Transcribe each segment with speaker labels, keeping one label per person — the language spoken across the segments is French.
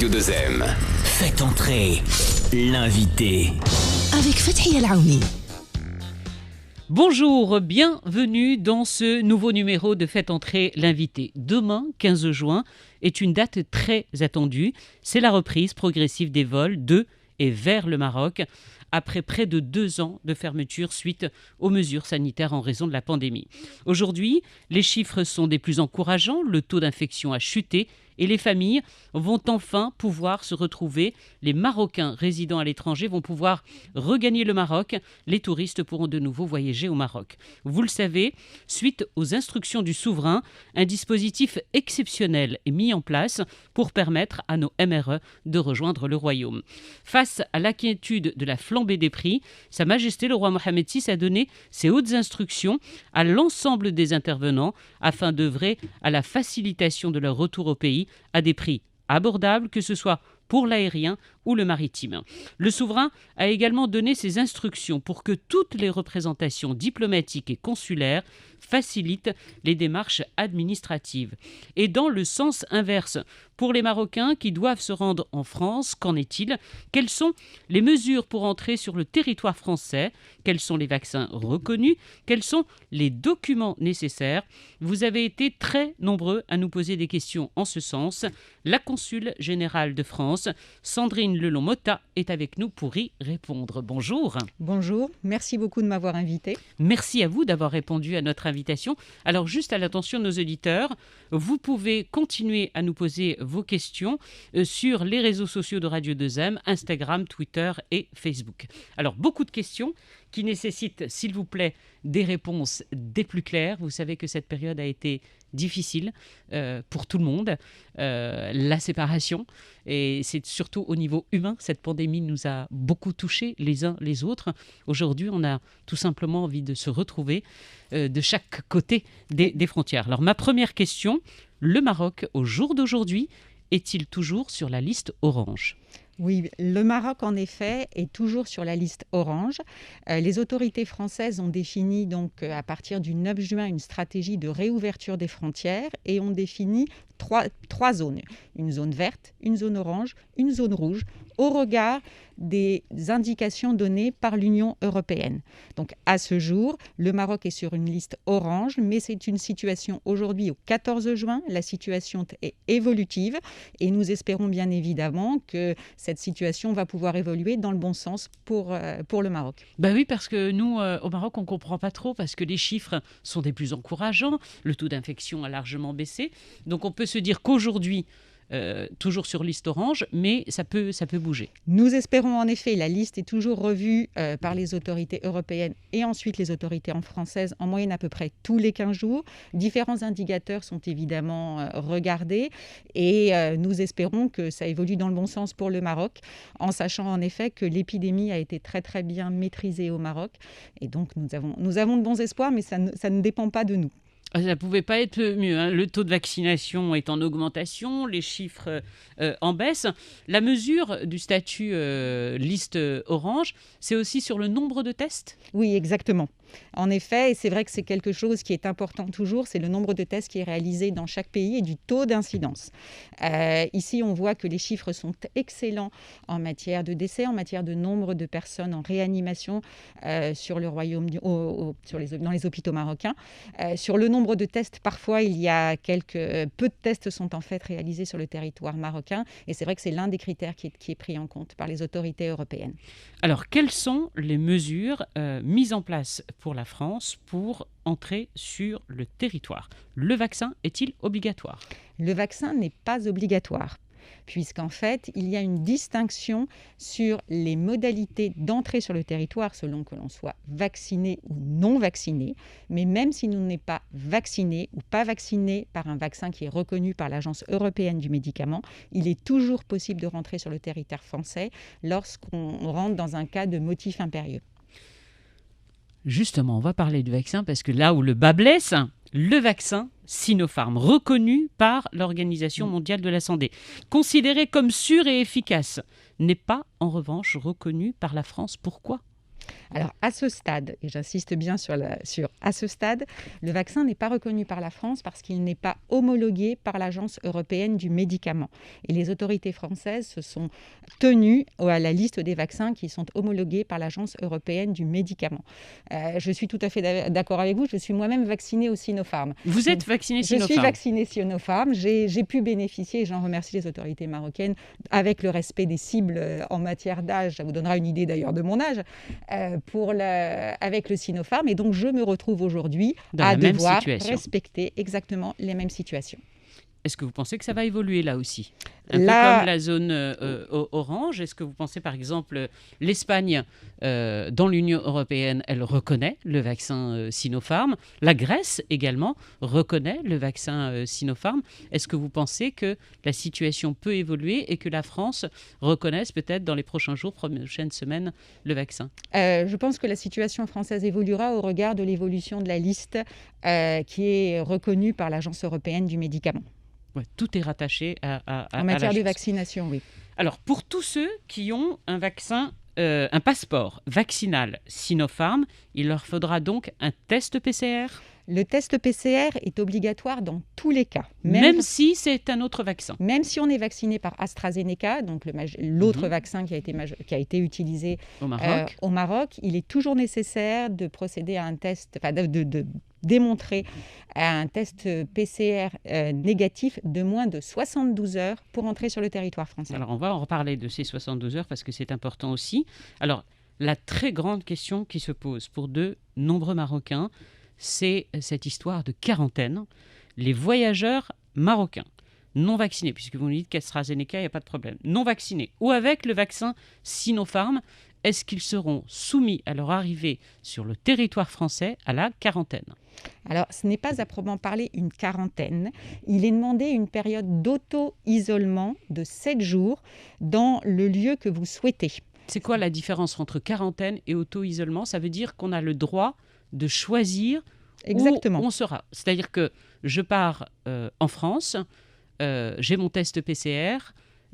Speaker 1: Radio 2M.
Speaker 2: Faites entrer l'invité.
Speaker 3: Avec Fathia El-Aouni.
Speaker 4: Bonjour, bienvenue dans ce nouveau numéro de Faites entrer l'invité. Demain, 15 juin, est une date très attendue. C'est la reprise progressive des vols de et vers le Maroc, après près de 2 ans de fermeture suite aux mesures sanitaires en raison de la pandémie. Aujourd'hui, les chiffres sont des plus encourageants, le taux d'infection a chuté et les familles vont enfin pouvoir se retrouver. Les Marocains résidant à l'étranger vont pouvoir regagner le Maroc. Les touristes pourront de nouveau voyager au Maroc. Vous le savez, suite aux instructions du souverain, un dispositif exceptionnel est mis en place pour permettre à nos MRE de rejoindre le royaume. Face à l'inquiétude de la flambée des prix, Sa Majesté le roi Mohamed VI a donné ses hautes instructions à l'ensemble des intervenants afin d'œuvrer à la facilitation de leur retour au pays à des prix abordables, que ce soit pour l'aérien ou le maritime. Le souverain a également donné ses instructions pour que toutes les représentations diplomatiques et consulaires facilitent les démarches administratives. Et dans le sens inverse, pour les Marocains qui doivent se rendre en France, qu'en est-il ? Quelles sont les mesures pour entrer sur le territoire français ? Quels sont les vaccins reconnus ? Quels sont les documents nécessaires ? Vous avez été très nombreux à nous poser des questions en ce sens. La consule générale de France, Sandrine Lelon-Motta, est avec nous pour y répondre. Bonjour.
Speaker 5: Bonjour, merci beaucoup de m'avoir invité.
Speaker 4: Merci à vous d'avoir répondu à notre invitation. Alors, juste à l'attention de nos auditeurs, vous pouvez continuer à nous poser vos questions sur les réseaux sociaux de Radio 2M, Instagram, Twitter et Facebook. Alors, beaucoup de questions qui nécessitent, s'il vous plaît, des réponses des plus claires. Vous savez que cette période a été difficile pour tout le monde, la séparation, et c'est surtout au niveau humain. Cette pandémie nous a beaucoup touchés les uns les autres. Aujourd'hui, on a tout simplement envie de se retrouver de chaque côté des frontières. Alors, ma première question, le Maroc, au jour d'aujourd'hui, est-il toujours sur la liste orange ?
Speaker 5: Oui, le Maroc, en effet, est toujours sur la liste orange. Les autorités françaises ont défini, donc, à partir du 9 juin, une stratégie de réouverture des frontières et ont défini trois zones. Une zone verte, une zone orange, une zone rouge, au regard des indications données par l'Union européenne. Donc, à ce jour, le Maroc est sur une liste orange, mais c'est une situation aujourd'hui, au 14 juin. La situation est évolutive et nous espérons bien évidemment que cette situation va pouvoir évoluer dans le bon sens pour le Maroc.
Speaker 4: Ben oui, parce que nous, au Maroc, on ne comprend pas trop, parce que les chiffres sont des plus encourageants. Le taux d'infection a largement baissé. Donc, on peut se dire qu'aujourd'hui, toujours sur liste orange, mais ça peut bouger.
Speaker 5: Nous espérons en effet, la liste est toujours revue par les autorités européennes et ensuite les autorités françaises en moyenne à peu près tous les 15 jours. Différents indicateurs sont évidemment regardés et nous espérons que ça évolue dans le bon sens pour le Maroc, en sachant en effet que l'épidémie a été très très bien maîtrisée au Maroc. Et donc nous avons de bons espoirs, mais ça ne dépend pas de nous.
Speaker 4: Ça ne pouvait pas être mieux, hein. Le taux de vaccination est en augmentation, les chiffres en baisse. La mesure du statut liste orange, c'est aussi sur le nombre de tests ?
Speaker 5: Oui, exactement. En effet, et c'est vrai que c'est quelque chose qui est important toujours, c'est le nombre de tests qui est réalisé dans chaque pays et du taux d'incidence. Ici, on voit que les chiffres sont excellents en matière de décès, en matière de nombre de personnes en réanimation sur le royaume, dans les hôpitaux marocains. Sur le nombre de tests, parfois, il y a peu de tests sont en fait réalisés sur le territoire marocain, et c'est vrai que c'est l'un des critères qui est pris en compte par les autorités européennes.
Speaker 4: Alors, quelles sont les mesures mises en place pour la France pour entrer sur le territoire ? Le vaccin est-il obligatoire ?
Speaker 5: Le vaccin n'est pas obligatoire, puisqu'en fait, il y a une distinction sur les modalités d'entrée sur le territoire selon que l'on soit vacciné ou non vacciné. Mais même si l'on n'est pas vacciné ou pas vacciné par un vaccin qui est reconnu par l'Agence européenne du médicament, il est toujours possible de rentrer sur le territoire français lorsqu'on rentre dans un cas de motif impérieux.
Speaker 4: Justement, on va parler du vaccin parce que là où le bas blesse, le vaccin Sinopharm, reconnu par l'Organisation mondiale de la santé, considéré comme sûr et efficace, n'est pas en revanche reconnu par la France. Pourquoi ?
Speaker 5: Alors, à ce stade, et j'insiste bien à ce stade, le vaccin n'est pas reconnu par la France parce qu'il n'est pas homologué par l'Agence européenne du médicament. Et les autorités françaises se sont tenues à la liste des vaccins qui sont homologués par l'Agence européenne du médicament. Je suis tout à fait d'accord avec vous, je suis moi-même vaccinée au Sinopharm.
Speaker 4: Vous êtes vaccinée Sinopharm?
Speaker 5: Je suis vaccinée Sinopharm, j'ai pu bénéficier, et j'en remercie les autorités marocaines, avec le respect des cibles en matière d'âge, ça vous donnera une idée d'ailleurs de mon âge, avec le Sinopharm. Et donc, je me retrouve aujourd'hui à devoir respecter exactement les mêmes situations.
Speaker 4: Est-ce que vous pensez que ça va évoluer là aussi? Peu comme la zone orange, est-ce que vous pensez par exemple l'Espagne dans l'Union européenne, elle reconnaît le vaccin Sinopharm. La Grèce également reconnaît le vaccin Sinopharm. Est-ce que vous pensez que la situation peut évoluer et que la France reconnaisse peut-être dans les prochains jours, prochaines semaines, le vaccin?
Speaker 5: Je pense que la situation française évoluera au regard de l'évolution de la liste qui est reconnue par l'Agence européenne du médicament.
Speaker 4: Ouais, tout est rattaché
Speaker 5: en matière de vaccination, oui.
Speaker 4: Alors, pour tous ceux qui ont un vaccin, un passeport vaccinal Sinopharm, il leur faudra donc un test PCR?
Speaker 5: Le test PCR est obligatoire dans tous les cas.
Speaker 4: Même si c'est un autre vaccin? Même
Speaker 5: si on est vacciné par AstraZeneca, donc l'autre vaccin qui a été utilisé au Maroc, il est toujours nécessaire de procéder à un test, de démontrer un test PCR négatif de moins de 72 heures pour entrer sur le territoire français.
Speaker 4: Alors, on va en reparler de ces 72 heures parce que c'est important aussi. Alors, la très grande question qui se pose pour de nombreux Marocains, c'est cette histoire de quarantaine. Les voyageurs marocains non vaccinés, puisque vous nous dites qu'AstraZeneca, il n'y a pas de problème, non vaccinés ou avec le vaccin Sinopharm, est-ce qu'ils seront soumis à leur arrivée sur le territoire français à la quarantaine?
Speaker 5: Alors, ce n'est pas à proprement parler une quarantaine. Il est demandé une période d'auto-isolement de 7 jours dans le lieu que vous souhaitez.
Speaker 4: C'est quoi la différence entre quarantaine et auto-isolement? Ça veut dire qu'on a le droit de choisir
Speaker 5: exactement
Speaker 4: où on sera. C'est-à-dire que je pars en France, j'ai mon test PCR,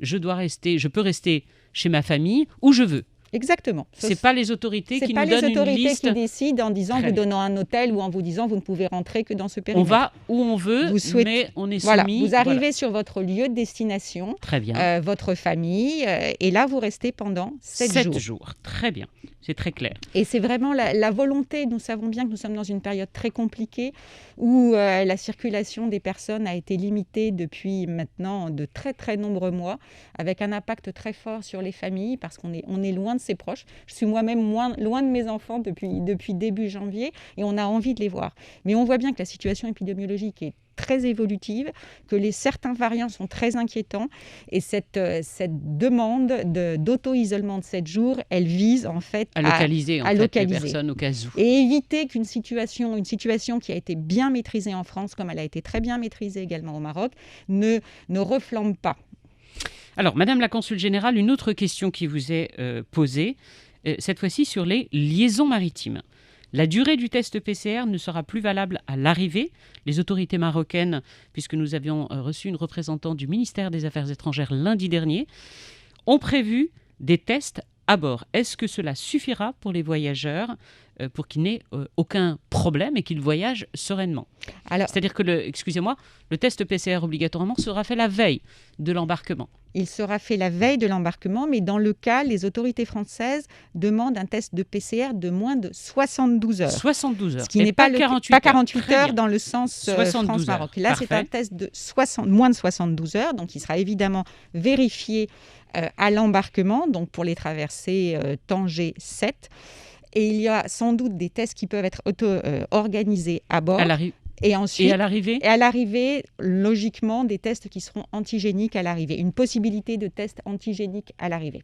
Speaker 4: je peux rester chez ma famille où je veux.
Speaker 5: Exactement.
Speaker 4: Ce n'est pas les autorités qui nous donnent une liste.
Speaker 5: Ce n'est pas les autorités qui décident en disant, vous donnant un hôtel ou en vous disant, vous ne pouvez rentrer que dans ce périmètre.
Speaker 4: On va où on veut, mais on est soumis.
Speaker 5: Vous arrivez sur votre lieu de destination,
Speaker 4: très bien.
Speaker 5: Votre famille, et là, vous restez pendant 7 jours.
Speaker 4: 7 jours, très bien. C'est très clair.
Speaker 5: Et c'est vraiment la volonté. Nous savons bien que nous sommes dans une période très compliquée où la circulation des personnes a été limitée depuis maintenant de très, très nombreux mois, avec un impact très fort sur les familles parce qu'on est loin de ses proches. Je suis moi-même loin de mes enfants depuis début janvier et on a envie de les voir. Mais on voit bien que la situation épidémiologique est très évolutive, que certains variants sont très inquiétants et cette demande d'auto-isolement de 7 jours, elle vise en fait
Speaker 4: à localiser les personnes au cas où.
Speaker 5: Et éviter qu'une situation qui a été bien maîtrisée en France, comme elle a été très bien maîtrisée également au Maroc, ne reflambe pas.
Speaker 4: Alors, Madame la Consul Générale, une autre question qui vous est posée, cette fois-ci sur les liaisons maritimes. La durée du test PCR ne sera plus valable à l'arrivée. Les autorités marocaines, puisque nous avions reçu une représentante du ministère des Affaires étrangères lundi dernier, ont prévu des tests à bord. Est-ce que cela suffira pour les voyageurs pour qu'ils n'aient aucun problème et qu'ils voyagent sereinement? C'est-à-dire que le test PCR obligatoirement sera fait la veille de l'embarquement.
Speaker 5: Il sera fait la veille de l'embarquement, mais dans le cas, les autorités françaises demandent un test de PCR de moins de 72 heures.
Speaker 4: 72 heures.
Speaker 5: Ce qui n'est pas 48 heures dans le sens France-Maroc. Là,
Speaker 4: parfait.
Speaker 5: C'est un test de moins de 72 heures, donc il sera évidemment vérifié à l'embarquement, donc pour les traversées Tanger 7. Et il y a sans doute des tests qui peuvent être organisés à bord. Et ensuite, à l'arrivée, logiquement, des tests qui seront antigéniques à l'arrivée. Une possibilité de test antigénique à l'arrivée.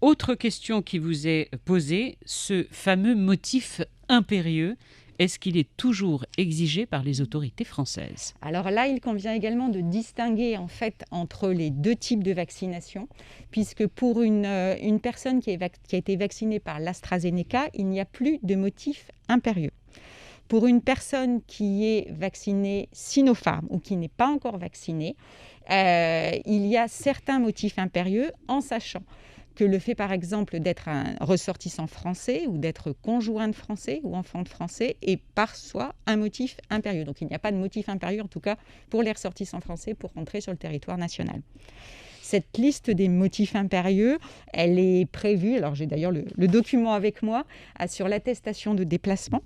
Speaker 4: Autre question qui vous est posée, ce fameux motif impérieux, est-ce qu'il est toujours exigé par les autorités françaises?
Speaker 5: Alors là, il convient également de distinguer en fait entre les deux types de vaccination, puisque pour une personne qui a été vaccinée par l'AstraZeneca, il n'y a plus de motif impérieux. Pour une personne qui est vaccinée Sinopharm ou qui n'est pas encore vaccinée, il y a certains motifs impérieux, en sachant que le fait, par exemple, d'être un ressortissant français ou d'être conjoint de français ou enfant de français est par soi un motif impérieux. Donc il n'y a pas de motif impérieux, en tout cas pour les ressortissants français, pour rentrer sur le territoire national. Cette liste des motifs impérieux, elle est prévue, alors j'ai d'ailleurs le document avec moi, sur l'attestation de déplacement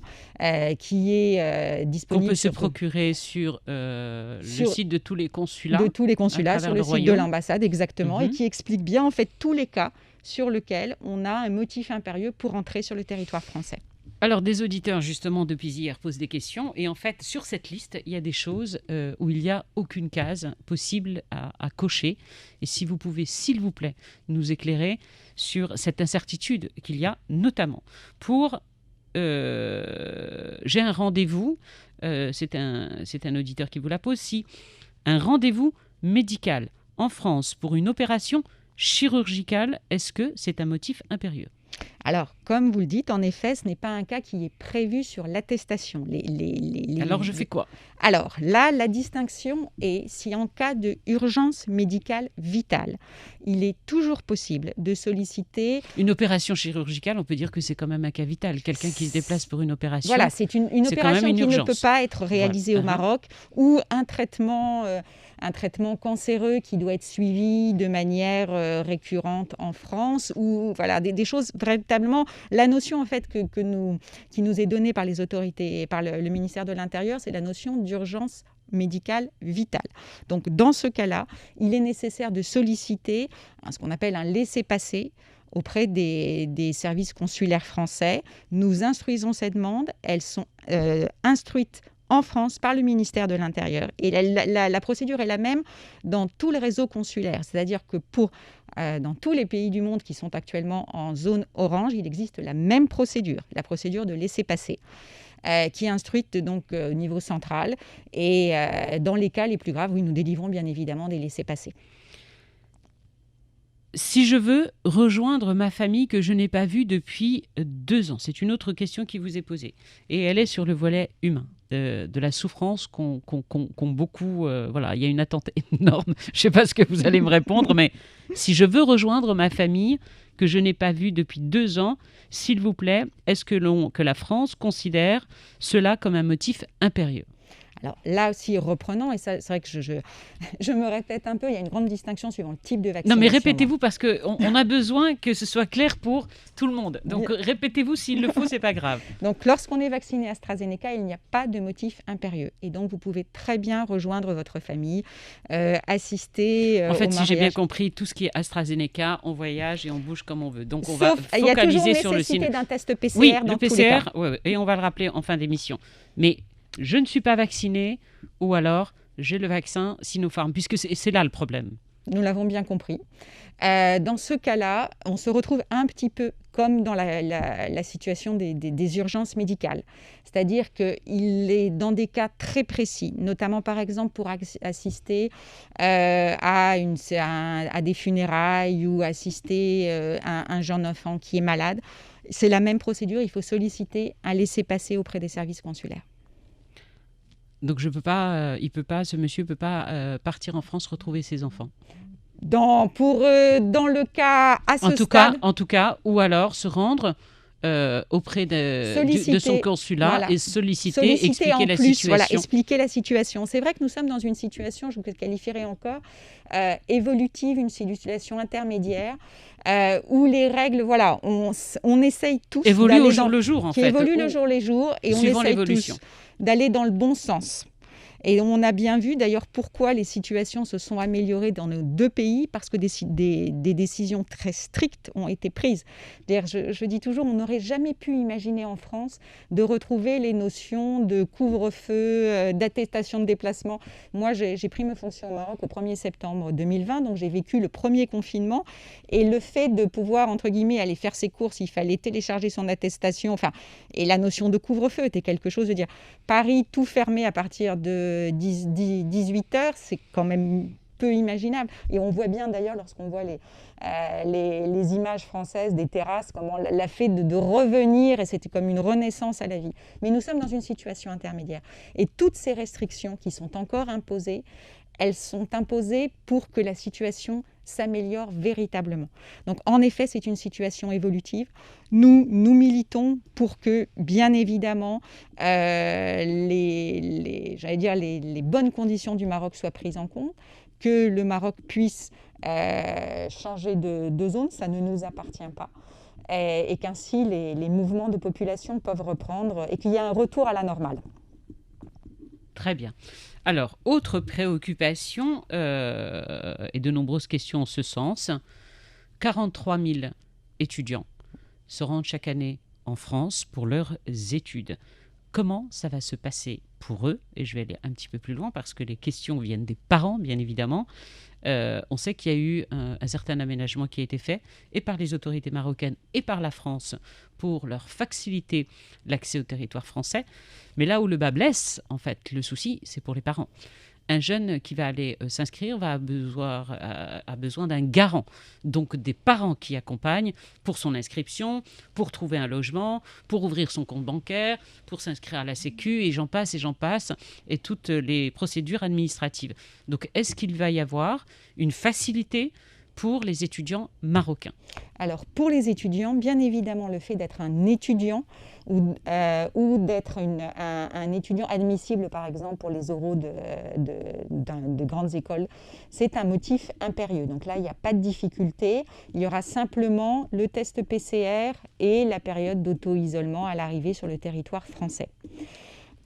Speaker 5: qui est disponible.
Speaker 4: On peut se procurer sur le site de tous les consulats.
Speaker 5: De tous les consulats, sur le site de l'ambassade, exactement, et
Speaker 4: Mhm.
Speaker 5: qui explique bien en fait tous les cas sur lesquels on a un motif impérieux pour entrer sur le territoire français.
Speaker 4: Alors, des auditeurs, justement, depuis hier, posent des questions. Et en fait, sur cette liste, il y a des choses où il n'y a aucune case possible à cocher. Et si vous pouvez, s'il vous plaît, nous éclairer sur cette incertitude qu'il y a, notamment pour... j'ai un rendez-vous, c'est un auditeur qui vous la pose, si un rendez-vous médical en France pour une opération chirurgicale, est-ce que c'est un motif impérieux ?
Speaker 5: Alors, comme vous le dites, en effet, ce n'est pas un cas qui est prévu sur l'attestation.
Speaker 4: Alors, je fais quoi ?
Speaker 5: Alors, là, la distinction est si en cas d'urgence médicale vitale, il est toujours possible de solliciter...
Speaker 4: Une opération chirurgicale, on peut dire que c'est quand même un cas vital. Quelqu'un qui se déplace pour une opération.
Speaker 5: Voilà, c'est une
Speaker 4: c'est quand même
Speaker 5: opération
Speaker 4: une
Speaker 5: qui
Speaker 4: urgence.
Speaker 5: ne peut pas être réalisée
Speaker 4: Voilà.
Speaker 5: au Maroc ou un traitement cancéreux qui doit être suivi de manière récurrente en France, ou voilà, des choses véritablement... La notion en fait qui nous est donnée par les autorités et par le ministère de l'Intérieur, c'est la notion d'urgence médicale vitale. Donc dans ce cas-là, il est nécessaire de solliciter ce qu'on appelle un laissez-passer auprès des services consulaires français. Nous instruisons ces demandes, elles sont instruites en France par le ministère de l'Intérieur. Et la procédure est la même dans tout le réseau consulaire. C'est-à-dire que dans tous les pays du monde qui sont actuellement en zone orange, il existe la même procédure, la procédure de laissez-passer, qui est instruite donc au niveau central. Et dans les cas les plus graves, oui, nous délivrons bien évidemment des laissez-passer.
Speaker 4: Si je veux rejoindre ma famille que je n'ai pas vue depuis 2 ans, c'est une autre question qui vous est posée. Et elle est sur le volet humain, de la souffrance qu'ont beaucoup... voilà, il y a une attente énorme. Je ne sais pas ce que vous allez me répondre, mais si je veux rejoindre ma famille que je n'ai pas vue depuis 2 ans, s'il vous plaît, est-ce que la France considère cela comme un motif impérieux ?
Speaker 5: Alors là aussi, reprenons, et ça, c'est vrai que je me répète un peu, il y a une grande distinction suivant le type de vaccination.
Speaker 4: Non, mais répétez-vous parce qu'on a besoin que ce soit clair pour tout le monde. Donc répétez-vous s'il le faut, c'est pas grave.
Speaker 5: Donc lorsqu'on est vacciné AstraZeneca, il n'y a pas de motif impérieux. Et donc vous pouvez très bien rejoindre votre famille, assister
Speaker 4: en fait,
Speaker 5: au
Speaker 4: si
Speaker 5: mariage.
Speaker 4: j'ai bien compris, tout ce qui est AstraZeneca, on voyage et on bouge comme on veut. Donc on
Speaker 5: Sauf,
Speaker 4: va
Speaker 5: il y a toujours
Speaker 4: focaliser sur le signe.
Speaker 5: nécessité d'un test PCR
Speaker 4: Oui,
Speaker 5: dans
Speaker 4: le
Speaker 5: tous les cas.
Speaker 4: PCR, ouais, et on va le rappeler en fin d'émission. Mais je ne suis pas vacciné, ou alors j'ai le vaccin Sinopharm, puisque c'est là le problème.
Speaker 5: Nous l'avons bien compris. Dans ce cas-là, on se retrouve un petit peu comme dans la situation des urgences médicales. C'est-à-dire qu'il est dans des cas très précis, notamment par exemple pour assister à des funérailles ou assister à un jeune enfant qui est malade. C'est la même procédure, il faut solliciter un laissez-passer auprès des services consulaires.
Speaker 4: Donc ce monsieur ne peut pas partir en France retrouver ses enfants.
Speaker 5: Dans le cas à ce stade...
Speaker 4: En tout cas, ou alors se rendre auprès de son consulat, voilà, et solliciter expliquer la situation.
Speaker 5: Voilà, expliquer la situation. C'est vrai que nous sommes dans une situation, je qualifierais encore, évolutive, une situation intermédiaire, où les règles, voilà, on essaye tous
Speaker 4: évoluent au jour le jour, en fait.
Speaker 5: Évoluent le jour les jours, et on essaye tous d'aller dans le bon sens. Et on a bien vu d'ailleurs pourquoi les situations se sont améliorées dans nos 2 pays, parce que des décisions très strictes ont été prises. D'ailleurs, je dis toujours, on n'aurait jamais pu imaginer en France de retrouver les notions de couvre-feu, d'attestation de déplacement. Moi, j'ai pris mes fonctions au Maroc au 1er septembre 2020, donc j'ai vécu le premier confinement. Et le fait de pouvoir, entre guillemets, aller faire ses courses, il fallait télécharger son attestation, et la notion de couvre-feu était quelque chose de dire. Paris, tout fermé à partir de 18h, c'est quand même peu imaginable. Et on voit bien d'ailleurs lorsqu'on voit les images françaises des terrasses, comment la fait de revenir, et c'était comme une renaissance à la vie. Mais nous sommes dans une situation intermédiaire. Et toutes ces restrictions qui sont encore imposées, elles sont imposées pour que la situation s'améliore véritablement. Donc en effet, c'est une situation évolutive. Nous militons pour que, bien évidemment, les bonnes conditions du Maroc soient prises en compte, que le Maroc puisse changer de zone, ça ne nous appartient pas, et qu'ainsi les mouvements de population peuvent reprendre et qu'il y a un retour à la normale.
Speaker 4: Très bien. Alors, autre préoccupation et de nombreuses questions en ce sens, 43 000 étudiants se rendent chaque année en France pour leurs études. Comment ça va se passer pour eux? Et je vais aller un petit peu plus loin parce que les questions viennent des parents, bien évidemment. On sait qu'il y a eu un certain aménagement qui a été fait et par les autorités marocaines et par la France pour leur faciliter l'accès au territoire français. Mais là où le bas blesse, en fait, le souci, c'est pour les parents. Un jeune qui va aller s'inscrire a besoin d'un garant, donc des parents qui accompagnent pour son inscription, pour trouver un logement, pour ouvrir son compte bancaire, pour s'inscrire à la Sécu, et j'en passe, et toutes les procédures administratives. Donc, est-ce qu'il va y avoir une facilité pour les étudiants marocains?
Speaker 5: Alors, pour les étudiants, bien évidemment, le fait d'être un étudiant ou d'être un étudiant admissible, par exemple, pour les oraux de grandes écoles, c'est un motif impérieux. Donc là, il n'y a pas de difficulté. Il y aura simplement le test PCR et la période d'auto-isolement à l'arrivée sur le territoire français.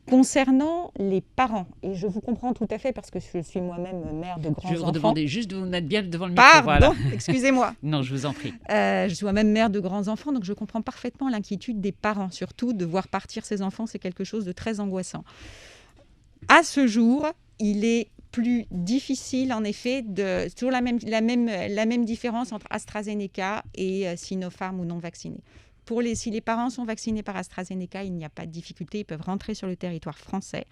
Speaker 5: Concernant les parents, et je vous comprends tout à fait parce que je suis moi-même mère de grands enfants.
Speaker 4: Je vais vous demander juste de vous mettre bien devant le micro.
Speaker 5: Pardon, voilà. Excusez-moi.
Speaker 4: Non, je vous en prie.
Speaker 5: Je suis moi-même mère de grands enfants, donc je comprends parfaitement l'inquiétude des parents. Surtout, de voir partir ses enfants, c'est quelque chose de très angoissant. À ce jour, il est plus difficile, en effet, toujours la même différence entre AstraZeneca et Sinopharm ou non vaccinés. Si les parents sont vaccinés par AstraZeneca, il n'y a pas de difficulté, ils peuvent rentrer sur le territoire français.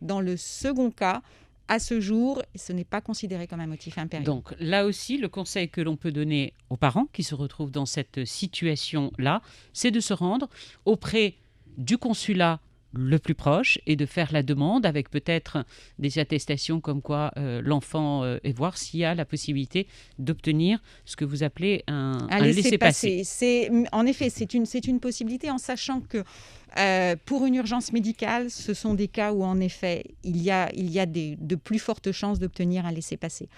Speaker 5: Dans le second cas, à ce jour, ce n'est pas considéré comme un motif impérieux.
Speaker 4: Donc là aussi, le conseil que l'on peut donner aux parents qui se retrouvent dans cette situation-là, c'est de se rendre auprès du consulat le plus proche et de faire la demande avec peut-être des attestations comme quoi l'enfant et voir s'il y a la possibilité d'obtenir ce que vous appelez un laissez-passer.
Speaker 5: En effet, c'est une possibilité en sachant que pour une urgence médicale, ce sont des cas où en effet il y a de plus fortes chances d'obtenir un laissez-passer.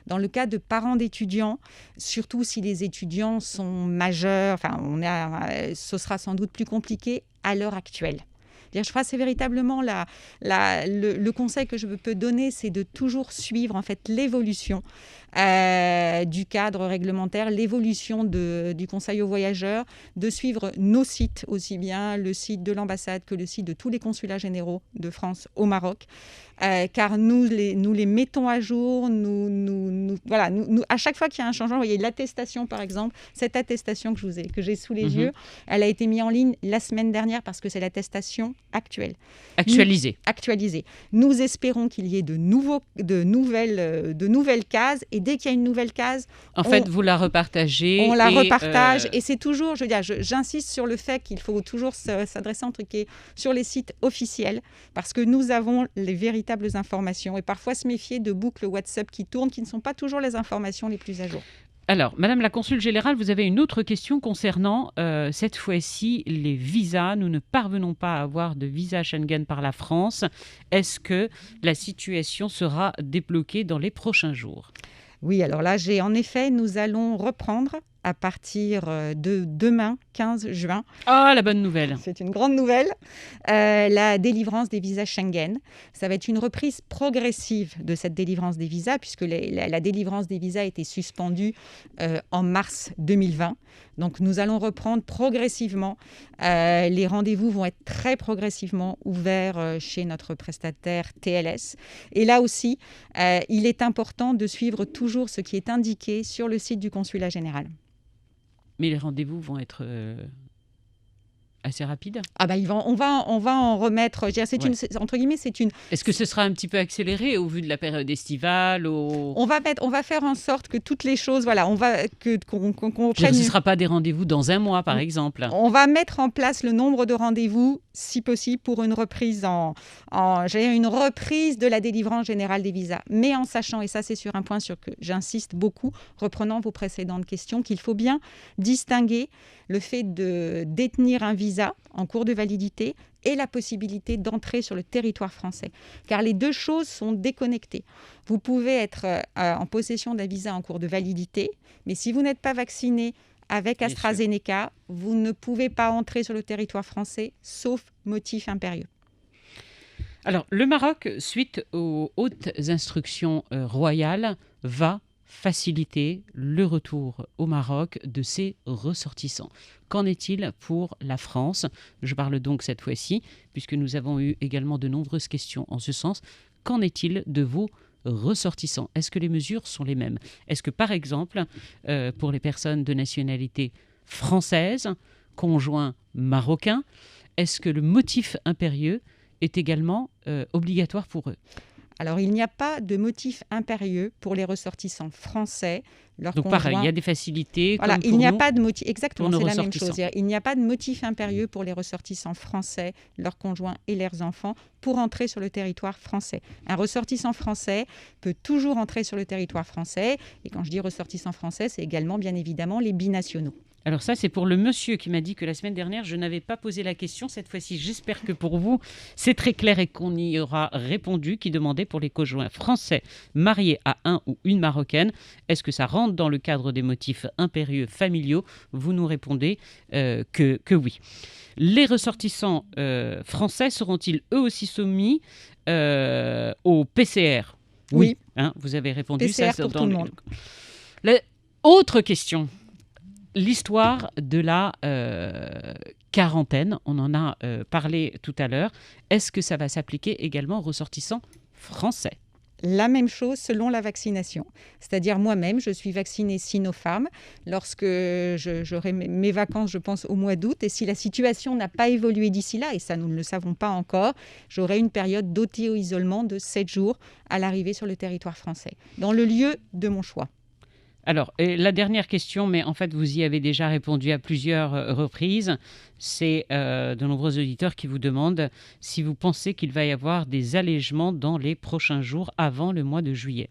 Speaker 5: Dans le cas de parents d'étudiants, surtout si les étudiants sont majeurs, ce sera sans doute plus compliqué à l'heure actuelle. Je crois que c'est véritablement le conseil que je peux donner, c'est de toujours suivre en fait l'évolution du cadre réglementaire, l'évolution du Conseil aux voyageurs, de suivre nos sites, aussi bien le site de l'ambassade que le site de tous les consulats généraux de France au Maroc, car nous les mettons à jour. À chaque fois qu'il y a un changement, vous voyez l'attestation par exemple, cette attestation que j'ai sous les yeux, elle a été mise en ligne la semaine dernière parce que c'est l'attestation actuelle. Actualisée. Nous espérons qu'il y ait de nouvelles cases, et dès qu'il y a une nouvelle case,
Speaker 4: vous la repartagez.
Speaker 5: On la repartage, et c'est toujours, j'insiste sur le fait qu'il faut toujours s'adresser sur les sites officiels, parce que nous avons les véritables informations, et parfois se méfier de boucles WhatsApp qui tournent, qui ne sont pas toujours les informations les plus à jour.
Speaker 4: Alors, Madame la Consul Générale, vous avez une autre question concernant, cette fois-ci, les visas. Nous ne parvenons pas à avoir de visa Schengen par la France. Est-ce que la situation sera débloquée dans les prochains jours ?
Speaker 5: Oui, alors là, nous allons reprendre à partir de demain, 15 juin.
Speaker 4: Ah, la bonne nouvelle.
Speaker 5: C'est une grande nouvelle. La délivrance des visas Schengen. Ça va être une reprise progressive de cette délivrance des visas, puisque la délivrance des visas a été suspendue en mars 2020. Donc, nous allons reprendre progressivement. Les rendez-vous vont être très progressivement ouverts chez notre prestataire TLS. Et là aussi, il est important de suivre toujours ce qui est indiqué sur le site du consulat général.
Speaker 4: Mais les rendez-vous vont être assez rapide.
Speaker 5: On va en remettre. Je veux dire, entre guillemets, c'est une.
Speaker 4: Est-ce que ce sera un petit peu accéléré au vu de la période estivale
Speaker 5: On va faire en sorte que toutes les choses, voilà, qu'on prenne.
Speaker 4: Ce ne sera pas des rendez-vous dans un mois, par exemple.
Speaker 5: On va mettre en place le nombre de rendez-vous, si possible, pour une reprise une reprise de la délivrance générale des visas. Mais en sachant, et ça c'est sur un point sur que j'insiste beaucoup, reprenant vos précédentes questions, qu'il faut bien distinguer le fait de détenir un visa en cours de validité et la possibilité d'entrer sur le territoire français. Car les deux choses sont déconnectées. Vous pouvez être en possession d'un visa en cours de validité, mais si vous n'êtes pas vacciné avec AstraZeneca, vous ne pouvez pas entrer sur le territoire français, sauf motif impérieux.
Speaker 4: Alors, le Maroc, suite aux hautes instructions royales, va faciliter le retour au Maroc de ses ressortissants. Qu'en est-il pour la France ? Je parle donc cette fois-ci, puisque nous avons eu également de nombreuses questions en ce sens. Qu'en est-il de vos ressortissants ? Est-ce que les mesures sont les mêmes ? Est-ce que, par exemple, pour les personnes de nationalité française, conjoint marocain, est-ce que le motif impérieux est également obligatoire pour eux ?
Speaker 5: Alors, il n'y a pas de motif impérieux pour les ressortissants français.
Speaker 4: Donc, pareil, il y a des facilités.
Speaker 5: Voilà,
Speaker 4: comme
Speaker 5: il
Speaker 4: pour
Speaker 5: n'y a
Speaker 4: nous,
Speaker 5: pas de motif. Exactement, c'est la même chose.
Speaker 4: ressortissants.
Speaker 5: Il n'y a pas de motif impérieux pour les ressortissants français, leurs conjoints et leurs enfants pour entrer sur le territoire français. Un ressortissant français peut toujours entrer sur le territoire français. Et quand je dis ressortissant français, c'est également, bien évidemment, les binationaux.
Speaker 4: Alors ça, c'est pour le monsieur qui m'a dit que la semaine dernière, je n'avais pas posé la question. Cette fois-ci, j'espère que pour vous, c'est très clair et qu'on y aura répondu, qui demandait pour les conjoints français mariés à un ou une Marocaine, est-ce que ça rentre dans le cadre des motifs impérieux familiaux ? Vous nous répondez que oui. Les ressortissants français seront-ils eux aussi soumis au PCR ?
Speaker 5: Oui.
Speaker 4: Hein, vous avez répondu.
Speaker 5: PCR
Speaker 4: ça
Speaker 5: pour
Speaker 4: dans
Speaker 5: tout le monde.
Speaker 4: Autre question. L'histoire de la quarantaine, on en a parlé tout à l'heure. Est-ce que ça va s'appliquer également aux ressortissants français ?
Speaker 5: La même chose selon la vaccination. C'est-à-dire moi-même, je suis vaccinée Sinopharm lorsque j'aurai mes vacances, je pense, au mois d'août. Et si la situation n'a pas évolué d'ici là, et ça nous ne le savons pas encore, j'aurai une période d'auto-isolement de 7 jours à l'arrivée sur le territoire français, dans le lieu de mon choix.
Speaker 4: Alors, la dernière question, mais en fait, vous y avez déjà répondu à plusieurs reprises, c'est de nombreux auditeurs qui vous demandent si vous pensez qu'il va y avoir des allègements dans les prochains jours avant le mois de juillet.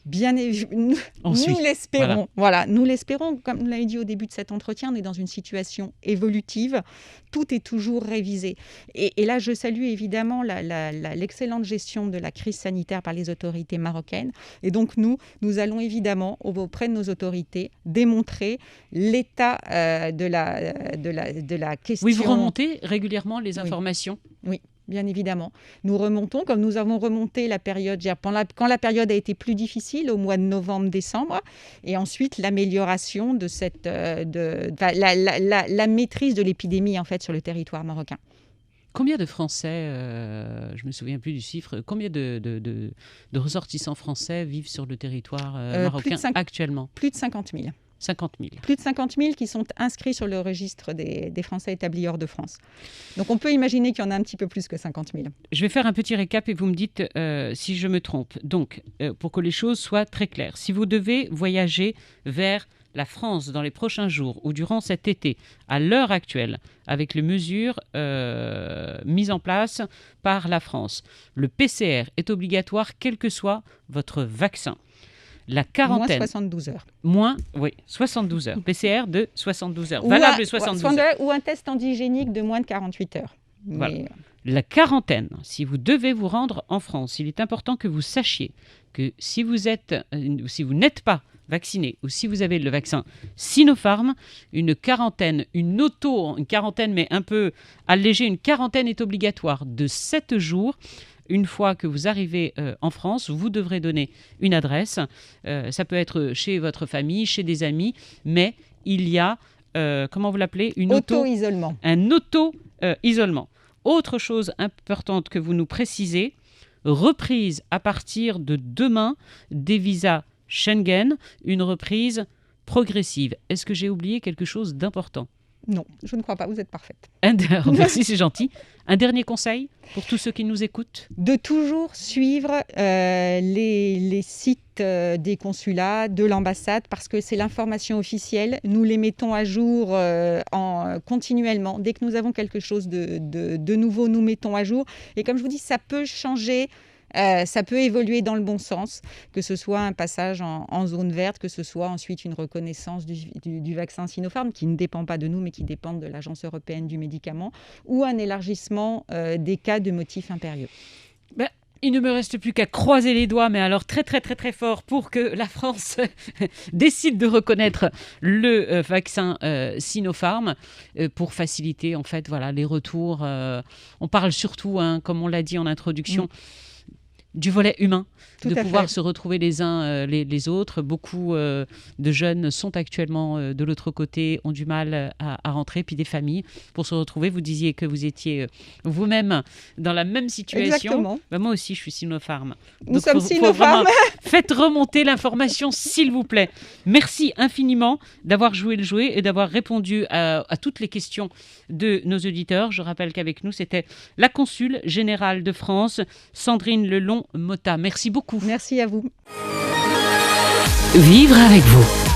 Speaker 5: Bien évidemment, nous l'espérons. Voilà, nous l'espérons. Comme vous l'avez dit au début de cet entretien, on est dans une situation évolutive. Tout est toujours révisé. Et là, je salue évidemment l'excellente gestion de la crise sanitaire par les autorités marocaines. Et donc, nous allons évidemment, auprès de nos autorités, démontrer l'état de la question.
Speaker 4: Oui, vous remontez régulièrement les informations ?
Speaker 5: Oui. Bien évidemment. Nous remontons, comme nous avons remonté la période, quand la période a été plus difficile, au mois de novembre-décembre, et ensuite l'amélioration de la maîtrise de l'épidémie en fait, sur le territoire marocain.
Speaker 4: Combien de Français, je ne me souviens plus du chiffre, combien de ressortissants français vivent sur le territoire marocain actuellement ?
Speaker 5: Plus de 50 000.
Speaker 4: 50 000.
Speaker 5: Plus de 50 000 qui sont inscrits sur le registre des Français établis hors de France. Donc on peut imaginer qu'il y en a un petit peu plus que 50 000.
Speaker 4: Je vais faire un petit récap et vous me dites si je me trompe. Donc, pour que les choses soient très claires, si vous devez voyager vers la France dans les prochains jours ou durant cet été, à l'heure actuelle, avec les mesures mises en place par la France, le PCR est obligatoire quel que soit votre vaccin. La quarantaine.
Speaker 5: Moins 72 heures.
Speaker 4: Oui, 72 heures. PCR de 72 heures. Valable 72 heures.
Speaker 5: Ou un test antigénique de moins de 48 heures.
Speaker 4: Voilà. La quarantaine, si vous devez vous rendre en France, il est important que vous sachiez que si vous n'êtes pas vacciné ou si vous avez le vaccin Sinopharm, une quarantaine mais un peu allégée, une quarantaine est obligatoire de 7 jours. Une fois que vous arrivez en France, vous devrez donner une adresse. Ça peut être chez votre famille, chez des amis, mais il y a, comment vous l'appelez ?
Speaker 5: Auto-isolement.
Speaker 4: Un auto-isolement. Autre chose importante que vous nous précisez, reprise à partir de demain des visas Schengen, une reprise progressive. Est-ce que j'ai oublié quelque chose d'important ?
Speaker 5: Non, je ne crois pas, vous êtes parfaite.
Speaker 4: Merci, c'est gentil. Un dernier conseil pour tous ceux qui nous écoutent?
Speaker 5: De toujours suivre les sites des consulats, de l'ambassade, parce que c'est l'information officielle. Nous les mettons à jour continuellement. Dès que nous avons quelque chose de nouveau, nous mettons à jour. Et comme je vous dis, ça peut changer. Ça peut évoluer dans le bon sens, que ce soit un passage en zone verte, que ce soit ensuite une reconnaissance du vaccin Sinopharm, qui ne dépend pas de nous, mais qui dépend de l'Agence européenne du médicament, ou un élargissement des cas de motifs impérieux.
Speaker 4: Il ne me reste plus qu'à croiser les doigts, mais alors très très très très fort, pour que la France décide de reconnaître le vaccin Sinopharm pour faciliter en fait les retours. On parle surtout, comme on l'a dit en introduction, du volet humain, de pouvoir se retrouver les uns les autres. Beaucoup de jeunes sont actuellement de l'autre côté, ont du mal à rentrer, puis des familles pour se retrouver. Vous disiez que vous étiez vous-même dans la même situation.
Speaker 5: Exactement.
Speaker 4: Moi aussi, je suis Sinopharm.
Speaker 5: Nous sommes Sinopharm.
Speaker 4: Faites remonter l'information, s'il vous plaît. Merci infiniment d'avoir joué le jeu et d'avoir répondu à toutes les questions de nos auditeurs. Je rappelle qu'avec nous, c'était la consul générale de France, Sandrine Lelong-Motta. Merci beaucoup.
Speaker 5: Merci à vous.
Speaker 2: Vivre avec vous.